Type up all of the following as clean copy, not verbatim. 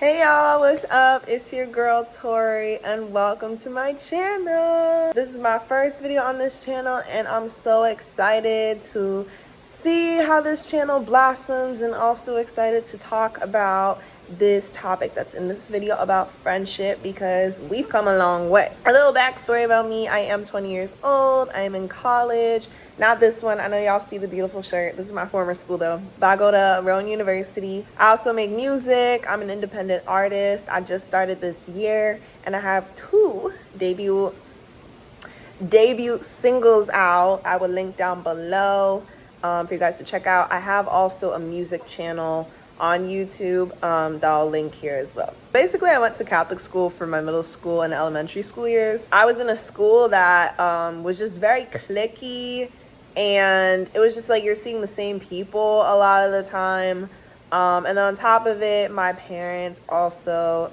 Hey y'all, what's up? It's your girl Tori and welcome to my channel. This is my first video on this channel and I'm so excited to see how this channel blossoms and also excited to talk about this topic that's in this video about friendship because we've come a long way. A little backstory about me: I am 20 years old. I am in college. Not this one. I know y'all see the beautiful shirt. This is my former school though. But I go to Rowan University. I also make music. I'm an independent artist. I just started this year and I have two debut singles out. I will link down below for you guys to check out. I have also a music channel on YouTube that I'll link here as well. Basically, I went to Catholic school for my middle school and elementary school years. I was in a school that was just very cliquey, and it was just like you're seeing the same people a lot of the time. And then on top of it, my parents also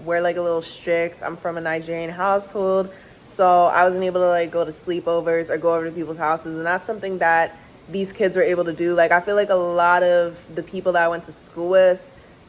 were like a little strict. I'm from a Nigerian household, so I wasn't able to like go to sleepovers or go over to people's houses, and that's something that these kids were able to do. Like, I feel like a lot of the people that I went to school with,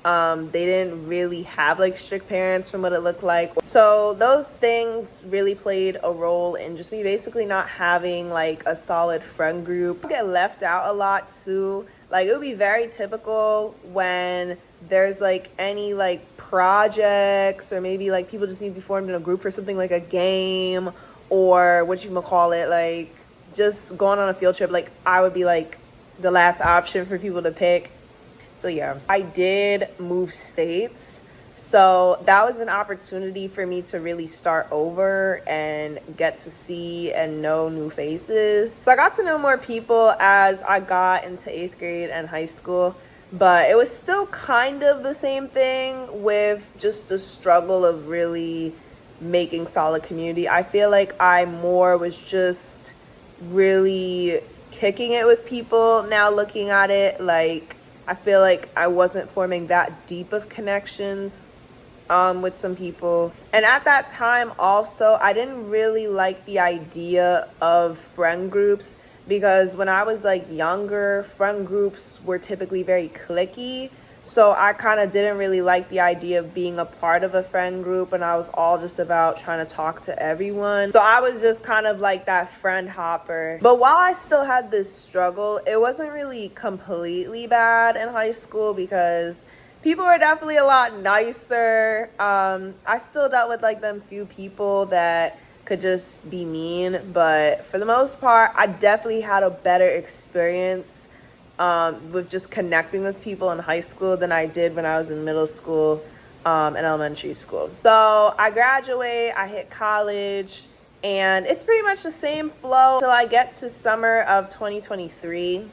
they didn't really have like strict parents from what it looked like. So those things really played a role in just me basically not having like a solid friend group. I get left out a lot too. Like, it would be very typical when there's like any like projects or maybe like people just need to be formed in a group for something like a game or what you might call it, like just going on a field trip. Like, I would be like the last option for people to pick. So yeah, I did move states, so that was an opportunity for me to really start over and get to see and know new faces. So I got to know more people as I got into 8th grade and high school, but it was still kind of the same thing with just the struggle of really making solid community. I feel like I more was just really kicking it with people. Now looking at it, like, I feel like I wasn't forming that deep of connections with some people. And at that time also, I didn't really like the idea of friend groups because when I was like younger, friend groups were typically very cliquey. So I kind of didn't really like the idea of being a part of a friend group, and I was all just about trying to talk to everyone. So I was just kind of like that friend hopper. But while I still had this struggle, it wasn't really completely bad in high school because people were definitely a lot nicer. I still dealt with like them few people that could just be mean, but for the most part, I definitely had a better experience with just connecting with people in high school than I did when I was in middle school and elementary school. So I graduate, I hit college, and it's pretty much the same flow till I get to summer of 2023.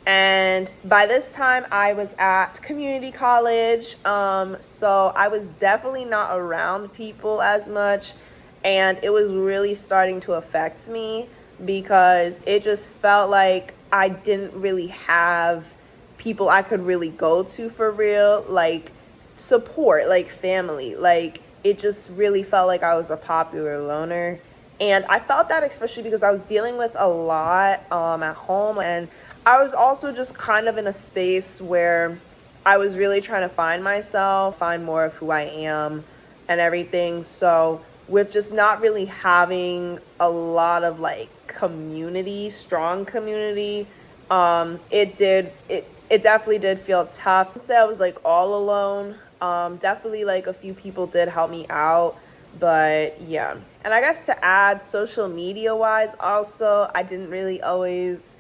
And by this time I was at community college, so I was definitely not around people as much, and it was really starting to affect me because it just felt like I didn't really have people I could really go to for real, like support, like family. Like, it just really felt like I was a popular loner. And I felt that especially because I was dealing with a lot at home, and I was also just kind of in a space where I was really trying to find myself, find more of who I am and everything. So with just not really having a lot of like strong community, it definitely did feel tough. I'd say I was like all alone. Definitely like a few people did help me out, but yeah. And I guess to add, social media wise also, I didn't really always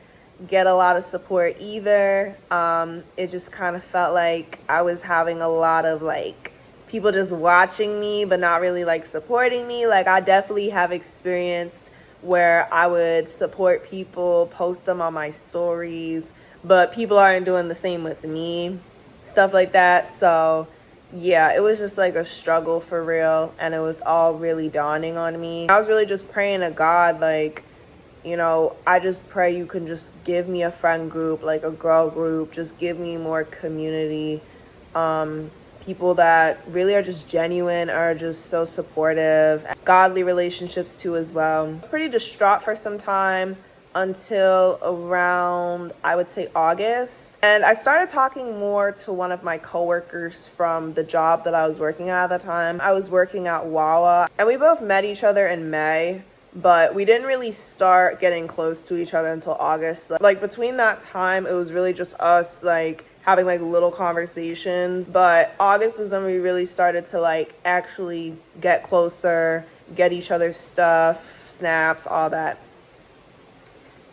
get a lot of support either. It just kind of felt like I was having a lot of like people just watching me but not really like supporting me. Like, I definitely have experience where I would support people, post them on my stories, but people aren't doing the same with me, stuff like that. So yeah, it was just like a struggle for real, and it was all really dawning on me. I was really just praying to God, like, you know, I just pray you can just give me a friend group, like a girl group, just give me more community, people that really are just genuine, are just so supportive, godly relationships too as well. I was pretty distraught for some time, until around, I would say, August. And I started talking more to one of my coworkers from the job that I was working at the time. I was working at Wawa, and we both met each other in May, but we didn't really start getting close to each other until August. Like between that time, it was really just us like having like little conversations. But August is when we really started to like actually get closer, get each other's stuff, snaps, all that.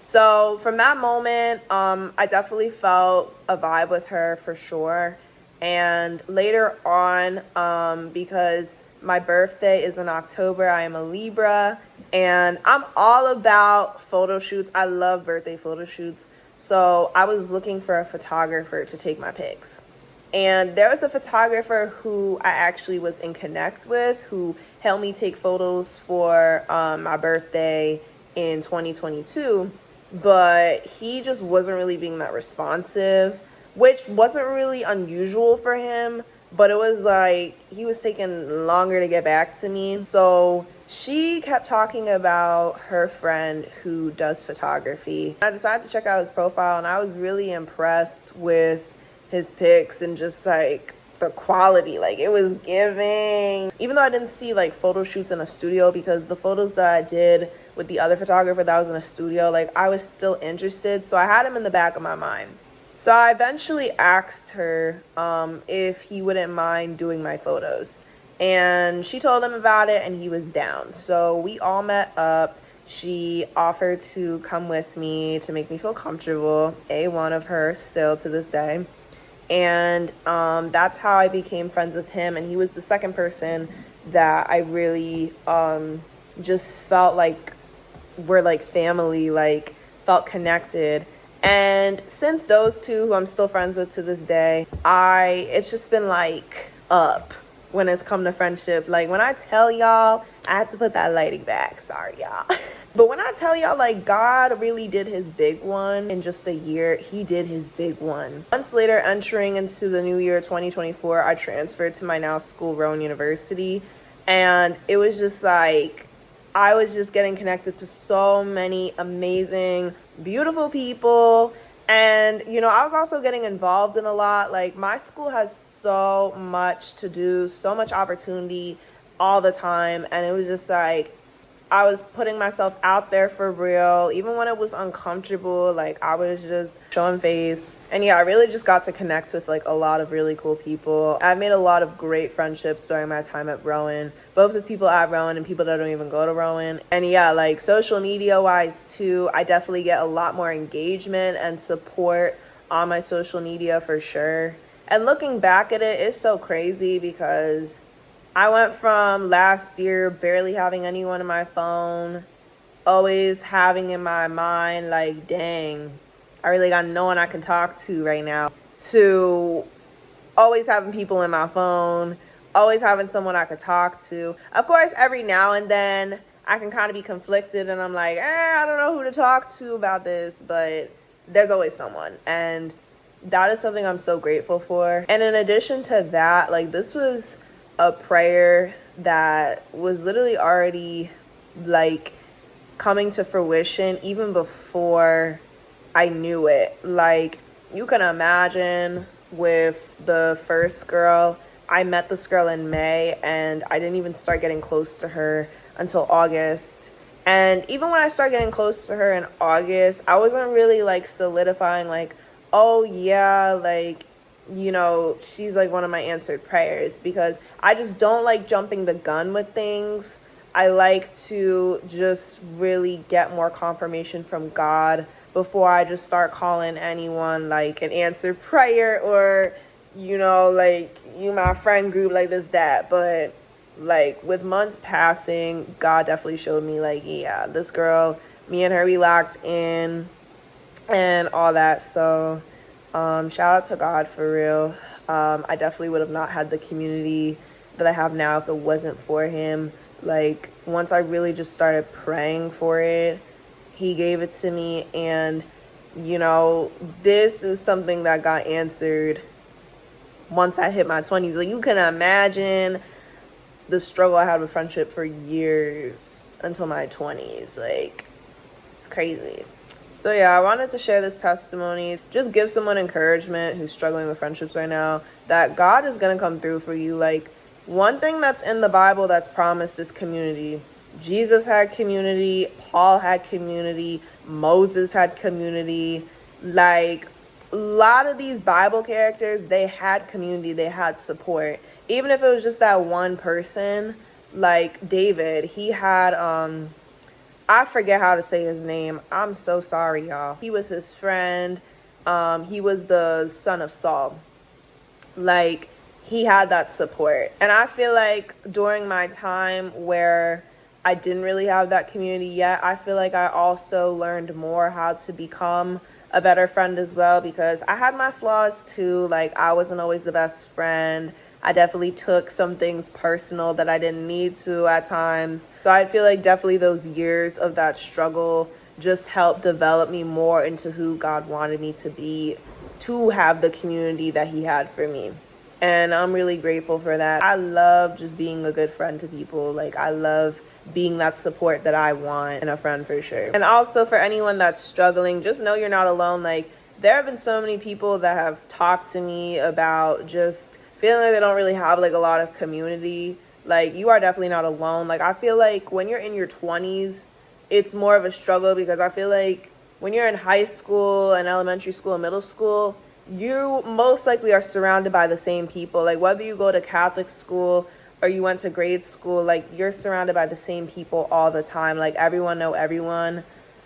So from that moment, I definitely felt a vibe with her for sure. And later on, because my birthday is in October, I am a Libra, and I'm all about photo shoots. I love birthday photo shoots. So I was looking for a photographer to take my pics. And there was a photographer who I actually was in connect with who helped me take photos for my birthday in 2022. But he just wasn't really being that responsive, which wasn't really unusual for him, but it was like he was taking longer to get back to me. So she kept talking about her friend who does photography. I decided to check out his profile, and I was really impressed with his pics and just like the quality. Like it was giving. Even though I didn't see like photo shoots in a studio, because the photos that I did with the other photographer that was in a studio, like I was still interested, so I had him in the back of my mind. So I eventually asked her if he wouldn't mind doing my photos, and she told him about it and he was down. So we all met up. She offered to come with me to make me feel comfortable, one of her still to this day. And that's how I became friends with him, and he was the second person that I really just felt like we're like family, like felt connected. And since those two, who I'm still friends with to this day, it's just been like up when it's come to friendship. Like when I tell y'all, I had to put that lighting back, sorry y'all. But when I tell y'all, like God really did his big one in just a year. He did his big one. Months later, entering into the new year 2024, I transferred to my now school, Rowan University, and it was just like I was just getting connected to so many amazing, beautiful people. And, you know, I was also getting involved in a lot. Like my school has so much to do, so much opportunity all the time. And it was just like I was putting myself out there for real, even when it was uncomfortable. Like I was just showing face. And yeah, I really just got to connect with like a lot of really cool people. I've made a lot of great friendships during my time at Rowan, both with people at Rowan and people that don't even go to Rowan. And yeah, like social media wise too, I definitely get a lot more engagement and support on my social media for sure. And looking back at it, it's so crazy because I went from last year barely having anyone on my phone, always having in my mind like, dang, I really got no one I can talk to right now, to always having people in my phone, always having someone I could talk to. Of course, every now and then I can kind of be conflicted and I'm like, I don't know who to talk to about this, but there's always someone. And that is something I'm so grateful for. And in addition to that, like this was a prayer that was literally already like coming to fruition even before I knew it. Like you can imagine with the first girl, I met this girl in May and I didn't even start getting close to her until August. And even when I started getting close to her in August, I wasn't really like solidifying like, oh yeah, like, you know, she's like one of my answered prayers, because I just don't like jumping the gun with things. I like to just really get more confirmation from God before I just start calling anyone like an answered prayer or, you know, like you my friend group, like this, that. But like with months passing, God definitely showed me like, yeah, this girl, me and her, we locked in and all that. So shout out to God for real. I definitely would have not had the community that I have now if it wasn't for him. Like once I really just started praying for it, he gave it to me. And you know, this is something that got answered once I hit my 20s. Like you can imagine the struggle I had with friendship for years until my 20s. Like it's crazy. So yeah, I wanted to share this testimony, just give someone encouragement who's struggling with friendships right now, that God is going to come through for you. Like, one thing that's in the Bible that's promised is community. Jesus had community, Paul had community, Moses had community. Like, a lot of these Bible characters, they had community, they had support. Even if it was just that one person, like David, he had I forget how to say his name. I'm so sorry, y'all. He was his friend. He was the son of Saul. Like, he had that support. And I feel like during my time where I didn't really have that community yet, I feel like I also learned more how to become a better friend as well, because I had my flaws too. Like, I wasn't always the best friend. I definitely took some things personal that I didn't need to at times. So I feel like definitely those years of that struggle just helped develop me more into who God wanted me to be, to have the community that he had for me. And I'm really grateful for that. I love just being a good friend to people. Like, I love being that support that I want in a friend, for sure. And also, for anyone that's struggling, just know you're not alone. Like, there have been so many people that have talked to me about just feeling like they don't really have like a lot of community. Like, you are definitely not alone. Like, I feel like when you're in your 20s, it's more of a struggle, because I feel like when you're in high school and elementary school and middle school, you most likely are surrounded by the same people. Like, whether you go to Catholic school or you went to grade school, like, you're surrounded by the same people all the time. Like, everyone know everyone.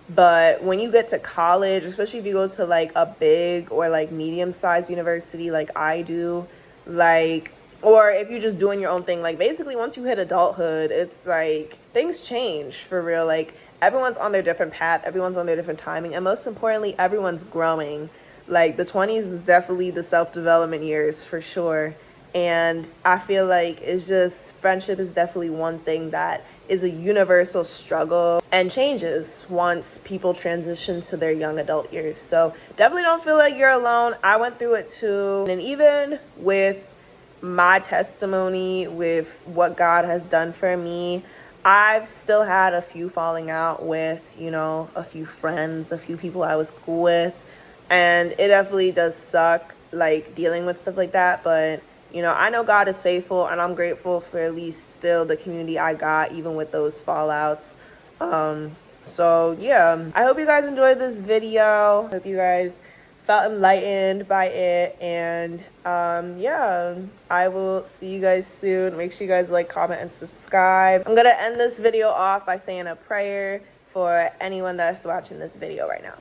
But when you get to college, especially if you go to like a big or like medium-sized university like I do, like, or if you're just doing your own thing, like, basically once you hit adulthood, it's like things change for real. Like, everyone's on their different path, everyone's on their different timing, and most importantly, everyone's growing. Like, the 20s is definitely the self-development years for sure. And I feel like it's just, friendship is definitely one thing that is a universal struggle and changes once people transition to their young adult years. So definitely don't feel like you're alone. I went through it too. And even with my testimony, with what God has done for me, I've still had a few falling out with, you know, a few friends, a few people I was cool with. And it definitely does suck, like, dealing with stuff like that. But you know, I know God is faithful, and I'm grateful for at least still the community I got, even with those fallouts. So yeah, I hope you guys enjoyed this video. I hope you guys felt enlightened by it. And yeah, I will see you guys soon. Make sure you guys like, comment, and subscribe. I'm gonna end this video off by saying a prayer for anyone that's watching this video right now.